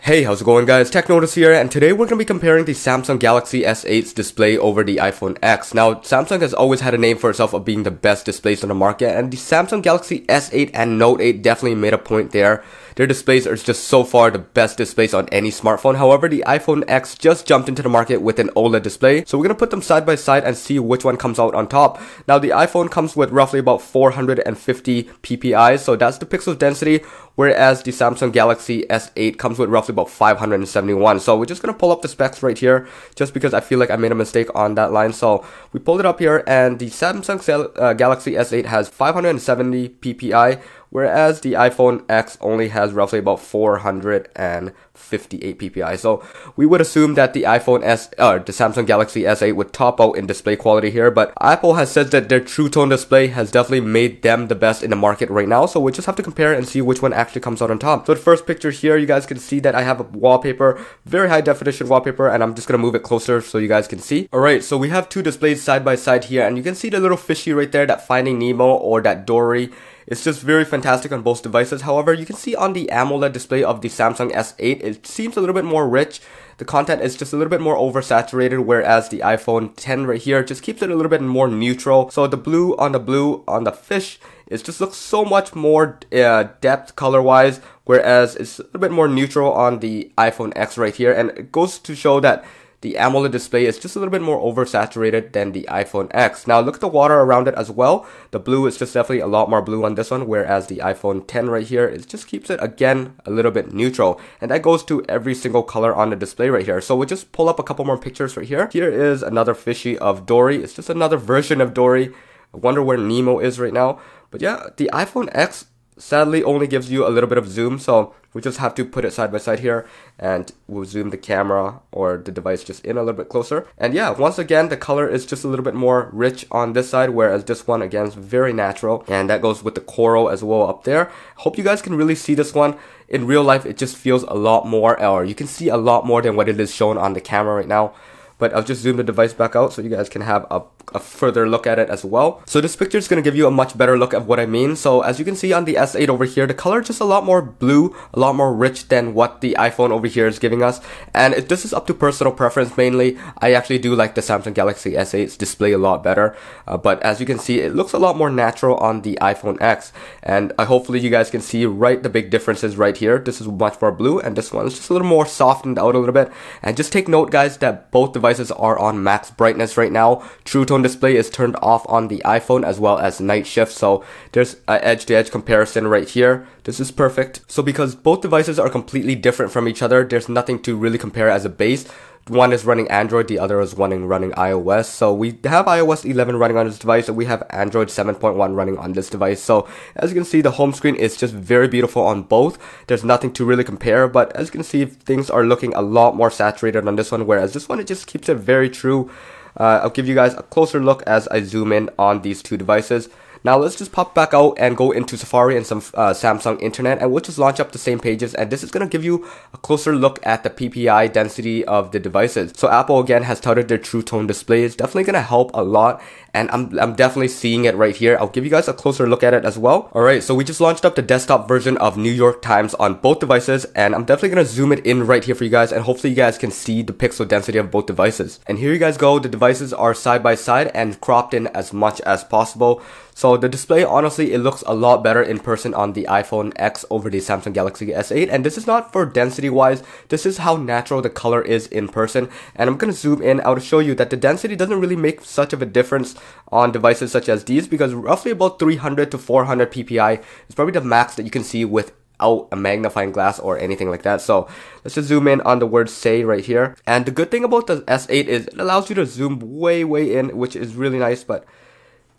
Hey, how's it going guys? Tech Notice here, and today we're going to be comparing the Samsung Galaxy S8's display over the iPhone X. Now, Samsung has always had a name for itself of being the best displays on the market, and the Samsung Galaxy S8 and Note 8 definitely made a point there. Their displays are just so far the best displays on any smartphone. However, the iPhone X just jumped into the market with an OLED display, so we're going to put them side by side and see which one comes out on top. Now, the iPhone comes with roughly about 450 ppi, so that's the pixel density, whereas the Samsung Galaxy S8 comes with roughly about 571. So we're just going to pull up the specs right here, just because I feel like I made a mistake on that line. So we pulled it up here, and the Samsung Galaxy S8 has 570 ppi, whereas the iPhone X only has roughly about 458 ppi. So we would assume that the the Samsung Galaxy S8 would top out in display quality here, but Apple has said that their True Tone display has definitely made them the best in the market right now. So we'll just have to compare and see which one actually comes out on top. So the first picture here, you guys can see that I have a wallpaper, very high definition wallpaper, and I'm just going to move it closer so you guys can see. Alright, so we have two displays side by side here, and you can see the little fishy right there, that Finding Nemo or that Dory. It's just very fantastic on both devices. However, you can see on the AMOLED display of the Samsung S8, it seems a little bit more rich. The content is just a little bit more oversaturated, whereas the iPhone X right here just keeps it a little bit more neutral. So the blue on the fish, it just looks so much more depth color-wise, whereas it's a little bit more neutral on the iPhone X right here. And it goes to show that the AMOLED display is just a little bit more oversaturated than the iPhone X. Now look at the water around it as well. The blue is just definitely a lot more blue on this one, whereas the iPhone X right here, it just keeps it again a little bit neutral. And that goes to every single color on the display right here. So we'll just pull up a couple more pictures right here. Here is another fishy of Dory. It's just another version of Dory. I wonder where Nemo is right now. But yeah, the iPhone X sadly only gives you a little bit of zoom, so we just have to put it side by side here, and we'll zoom the camera or the device just in a little bit closer. And yeah, once again, the color is just a little bit more rich on this side, whereas this one again is very natural, and that goes with the coral as well up there. Hope you guys can really see this one. In real life, it just feels a lot more, or you can see a lot more than what it is shown on the camera right now. But I'll just zoom the device back out so you guys can have a further look at it as well. So this picture is going to give you a much better look of what I mean. So as you can see on the S8 over here, the color is just a lot more blue, a lot more rich than what the iPhone over here is giving us. And this is up to personal preference mainly. I actually do like the Samsung Galaxy S8's display a lot better. But as you can see, it looks a lot more natural on the iPhone X. And hopefully you guys can see the big differences right here. This is much more blue, and this one is just a little more softened out a little bit. And just take note guys that both devices are on max brightness right now. True Tone display is turned off on the iPhone as well as night shift, so there's an edge-to-edge comparison right here. This is perfect. So because both devices are completely different from each other, there's nothing to really compare as a base. One is running Android, the other is running iOS. So we have iOS 11 running on this device, and we have Android 7.1 running on this device. So as you can see, the home screen is just very beautiful on both. There's nothing to really compare, but as you can see, things are looking a lot more saturated on this one, whereas this one, it just keeps it very true. I'll give you guys a closer look as I zoom in on these two devices. Now let's just pop back out and go into Safari and some Samsung internet, and we'll just launch up the same pages, and this is going to give you a closer look at the PPI density of the devices. So Apple again has touted their True Tone display. It's definitely going to help a lot, and I'm definitely seeing it right here. I'll give you guys a closer look at it as well. Alright, so we just launched up the desktop version of New York Times on both devices, and I'm definitely going to zoom it in right here for you guys, and hopefully you guys can see the pixel density of both devices. And here you guys go, the devices are side by side and cropped in as much as possible. So the display, honestly, it looks a lot better in person on the iPhone X over the Samsung Galaxy S8. And this is not for density wise, this is how natural the color is in person. And I'm going to zoom in out to show you that the density doesn't really make such of a difference on devices such as these, because roughly about 300 to 400 ppi is probably the max that you can see without a magnifying glass or anything like that. So let's just zoom in on the word say right here. And the good thing about the S8 is it allows you to zoom way in, which is really nice. But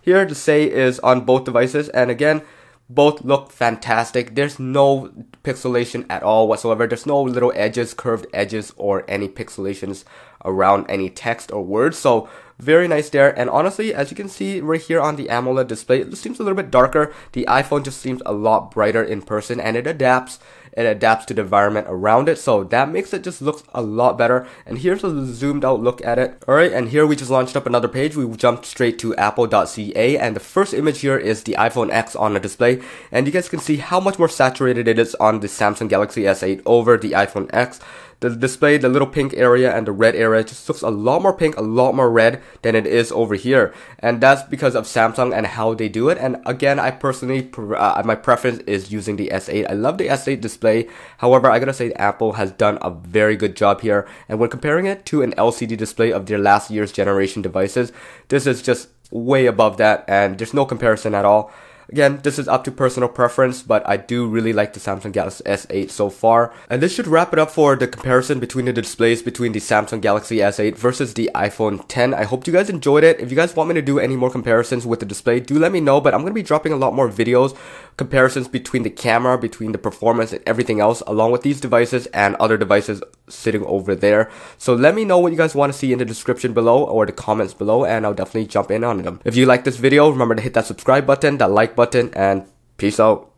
here the say is on both devices, and again, both look fantastic. There's no pixelation at all whatsoever. There's no little edges, curved edges, or any pixelations around any text or words. So very nice there. And honestly, as you can see right here on the AMOLED display, it seems a little bit darker. The iPhone just seems a lot brighter in person, and it adapts it adapts to the environment around it, so that makes it just look a lot better. And here's a zoomed out look at it. Alright, and here we just launched up another page. We jumped straight to apple.ca, and the first image here is the iPhone X on the display, and you guys can see how much more saturated it is on the Samsung Galaxy S8 over the iPhone X. The display, the little pink area and the red area just looks a lot more pink, a lot more red than it is over here. And that's because of Samsung and how they do it. And again, I personally, my preference is using the S8. I love the S8 display. However, I gotta say Apple has done a very good job here. And when comparing it to an LCD display of their last year's generation devices, this is just way above that, and there's no comparison at all. Again, this is up to personal preference, but I do really like the Samsung Galaxy S8 so far. And this should wrap it up for the comparison between the displays between the Samsung Galaxy S8 versus the iPhone X. I hope you guys enjoyed it. If you guys want me to do any more comparisons with the display, do let me know, but I'm going to be dropping a lot more videos, comparisons between the camera, between the performance and everything else, along with these devices and other devices sitting over there. So let me know what you guys want to see in the description below or the comments below, and I'll definitely jump in on them. If you like this video, remember to hit that subscribe button, that like button, and peace out.